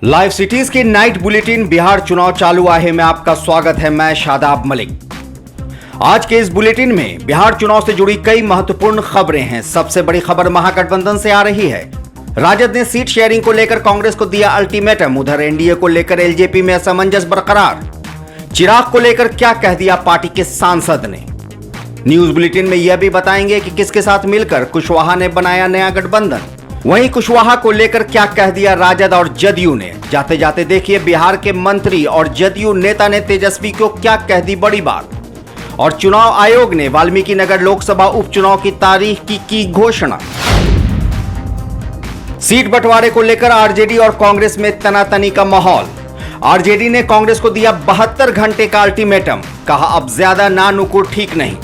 Live cities की night bulletin Bihar चुनाव चालू आहे में आपका स्वागत है। मैं शादाब मलिक। आज के इस बुलेटिन में बिहार चुनाव से जुड़ी कई महत्वपूर्ण खबरें हैं। सबसे बड़ी खबर महागठबंधन से आ रही है। राजद ने सीट शेयरिंग को लेकर कांग्रेस को दिया अल्टीमेटम। उधर एनडीए को लेकर एलजेपी में असमंजस बरकरार। चिराग को लेकर क्या कह दिया पार्टी के सांसद ने। न्यूज बुलेटिन में यह भी बताएंगे कि किसके साथ मिलकर कुशवाहा ने बनाया नया गठबंधन। वहीं कुशवाहा को लेकर क्या कह दिया राजद और जदयू ने। जाते जाते देखिए बिहार के मंत्री और जदयू नेता ने तेजस्वी को क्या कह दी बड़ी बात। और चुनाव आयोग ने वाल्मीकि नगर लोकसभा उपचुनाव की तारीख की घोषणा। सीट बंटवारे को लेकर आरजेडी और कांग्रेस में तनातनी का माहौल। आरजेडी ने कांग्रेस को दिया 72 घंटे का अल्टीमेटम। कहा अब ज्यादा ना नुकुर ठीक नहीं।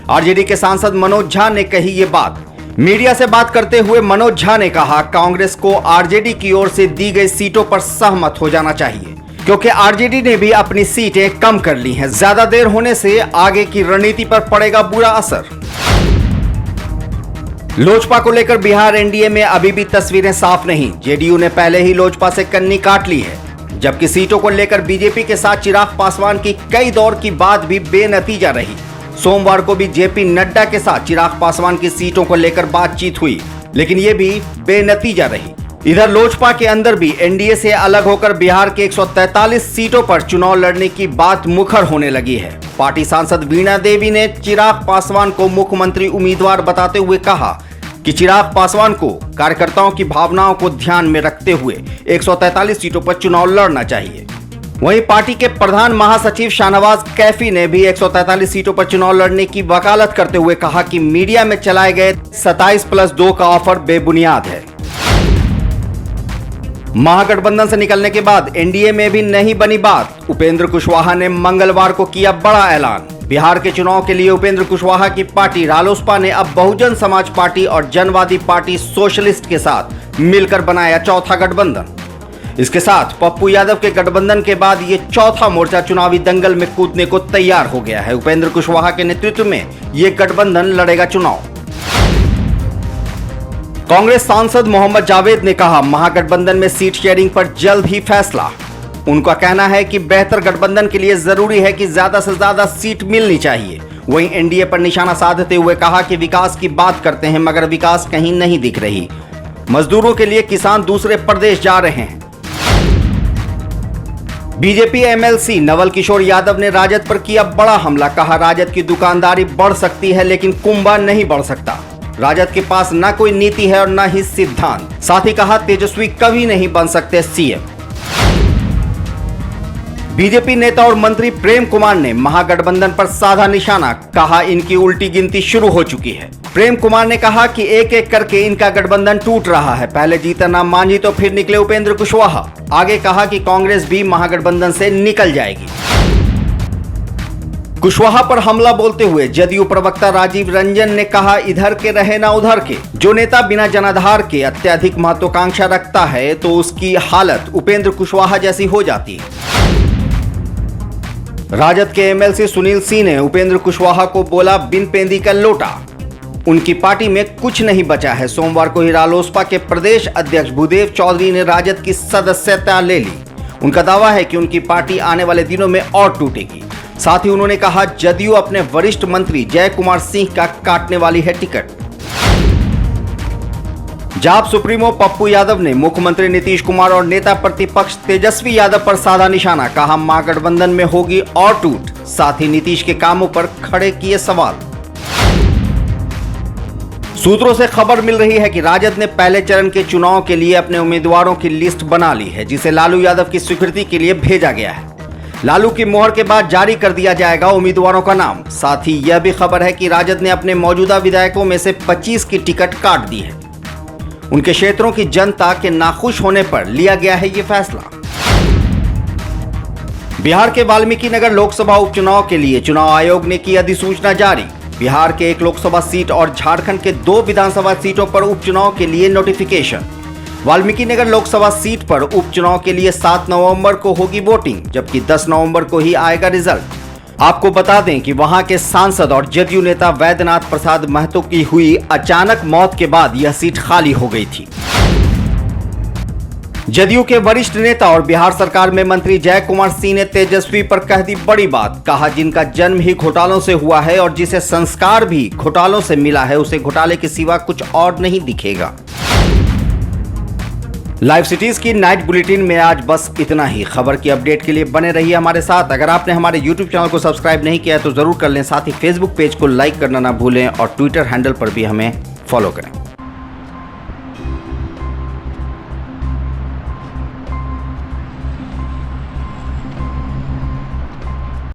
आरजेडी के सांसद मनोज झा ने कही ये बात। मीडिया से बात करते हुए मनोज झा ने कहा कांग्रेस को आरजेडी की ओर से दी गई सीटों पर सहमत हो जाना चाहिए, क्योंकि आरजेडी ने भी अपनी सीटें कम कर ली हैं। ज्यादा देर होने से आगे की रणनीति पर पड़ेगा बुरा असर। लोजपा को लेकर बिहार एनडीए में अभी भी तस्वीरें साफ नहीं। जेडीयू ने पहले ही लोजपा से कन्नी काट ली है, जबकि सीटों को लेकर बीजेपी के साथ चिराग पासवान की कई दौर की बात भी बेनतीजा रही। सोमवार को भी जेपी नड्डा के साथ चिराग पासवान की सीटों को लेकर बातचीत हुई, लेकिन ये भी बेनतीजा रही। इधर लोजपा के अंदर भी एनडीए से अलग होकर बिहार के 143 सीटों पर चुनाव लड़ने की बात मुखर होने लगी है। पार्टी सांसद वीणा देवी ने चिराग पासवान को मुख्यमंत्री उम्मीदवार बताते हुए कहा कि चिराग पासवान को कार्यकर्ताओं की भावनाओं को ध्यान में रखते हुए 143 सीटों पर चुनाव लड़ना चाहिए। वहीं पार्टी के प्रधान महासचिव शाहनवाज कैफी ने भी 143 सीटों पर चुनाव लड़ने की वकालत करते हुए कहा कि मीडिया में चलाए गए 27+2 का ऑफर बेबुनियाद है। महागठबंधन से निकलने के बाद एनडीए में भी नहीं बनी बात। उपेंद्र कुशवाहा ने मंगलवार को किया बड़ा ऐलान। बिहार के चुनाव के लिए उपेंद्र कुशवाहा की पार्टी रालोसपा ने अब बहुजन समाज पार्टी और जनवादी पार्टी सोशलिस्ट के साथ मिलकर बनाया चौथा गठबंधन। इसके साथ पप्पू यादव के गठबंधन के बाद ये चौथा मोर्चा चुनावी दंगल में कूदने को तैयार हो गया है। उपेंद्र कुशवाहा के नेतृत्व में ये गठबंधन लड़ेगा चुनाव। कांग्रेस सांसद मोहम्मद जावेद ने कहा महागठबंधन में सीट शेयरिंग पर जल्द ही फैसला। उनका कहना है कि बेहतर गठबंधन के लिए जरूरी है कि ज्यादा से ज्यादा सीट मिलनी चाहिए। वहीं एनडीए पर निशाना साधते हुए कहा कि विकास की बात करते हैं मगर विकास कहीं नहीं दिख रही। मजदूरों के लिए किसान दूसरे प्रदेश जा रहे हैं। बीजेपी एमएलसी नवल किशोर यादव ने राजद पर किया बड़ा हमला। कहा राजद की दुकानदारी बढ़ सकती है लेकिन कुंभा नहीं बढ़ सकता। राजद के पास न कोई नीति है और न ही सिद्धांत। साथ ही कहा तेजस्वी कभी नहीं बन सकते सीएम। बीजेपी नेता और मंत्री प्रेम कुमार ने महागठबंधन पर साधा निशाना। कहा इनकी उल्टी गिनती शुरू हो चुकी है। प्रेम कुमार ने कहा कि एक एक करके इनका गठबंधन टूट रहा है। पहले जीतनराम मांझी तो फिर निकले उपेंद्र कुशवाहा। आगे कहा कि कांग्रेस भी महागठबंधन से निकल जाएगी। कुशवाहा पर हमला बोलते हुए जदयू प्रवक्ता राजीव रंजन ने कहा इधर के रहे ना उधर के। जो नेता बिना जनाधार के अत्यधिक महत्वाकांक्षा रखता है तो उसकी हालत उपेंद्र कुशवाहा जैसी हो जाती है। राजद के एमएलसी सुनील सिंह ने उपेंद्र कुशवाहा को बोला बिन पेंदी का लोटा। उनकी पार्टी में कुछ नहीं बचा है। सोमवार को ही रालोसपा के प्रदेश अध्यक्ष भूदेव चौधरी ने राजद की सदस्यता ले ली। उनका दावा है कि उनकी पार्टी आने वाले दिनों में और टूटेगी। साथ ही उन्होंने कहा जदयू अपने वरिष्ठ मंत्री जय कुमार सिंह का काटने वाली है टिकट। जाप सुप्रीमो पप्पू यादव ने मुख्यमंत्री नीतीश कुमार और नेता प्रतिपक्ष तेजस्वी यादव पर साधा निशाना। कहा महागठबंधन में होगी और टूट। साथ ही नीतीश के कामों पर खड़े किए सवाल। सूत्रों से खबर मिल रही है कि राजद ने पहले चरण के चुनाव के लिए अपने उम्मीदवारों की लिस्ट बना ली है, जिसे लालू यादव की स्वीकृति के लिए भेजा गया है। लालू की मोहर के बाद जारी कर दिया जाएगा उम्मीदवारों का नाम। साथ ही यह भी खबर है कि राजद ने अपने मौजूदा विधायकों में से 25 की टिकट काट दी है। उनके क्षेत्रों की जनता के नाखुश होने पर लिया गया है यह फैसला। बिहार के वाल्मीकि नगर लोकसभा उपचुनाव के लिए चुनाव आयोग ने की अधिसूचना जारी। बिहार के 1 लोकसभा सीट और झारखंड के 2 विधानसभा सीटों पर उपचुनाव के लिए नोटिफिकेशन। वाल्मीकि नगर लोकसभा सीट पर उपचुनाव के लिए 7 नवंबर को होगी वोटिंग, जबकि 10 नवंबर को ही आएगा रिजल्ट। आपको बता दें कि वहां के सांसद और जदयू नेता वैद्यनाथ प्रसाद महतो की हुई अचानक मौत के बाद यह सीट खाली हो गई थी। जदयू के वरिष्ठ नेता और बिहार सरकार में मंत्री जय कुमार सिंह ने तेजस्वी पर कह दी बड़ी बात। कहा, जिनका जन्म ही घोटालों से हुआ है और जिसे संस्कार भी घोटालों से मिला है, उसे घोटाले के सिवा कुछ और नहीं दिखेगा। लाइव सिटीज की नाइट बुलेटिन में आज बस इतना ही। खबर की अपडेट के लिए बने रहिए हमारे साथ। अगर आपने हमारे YouTube चैनल को सब्सक्राइब नहीं किया है तो जरूर कर लें। साथ ही Facebook पेज को लाइक करना ना भूलें और ट्विटर हैंडल पर भी हमें फॉलो करें।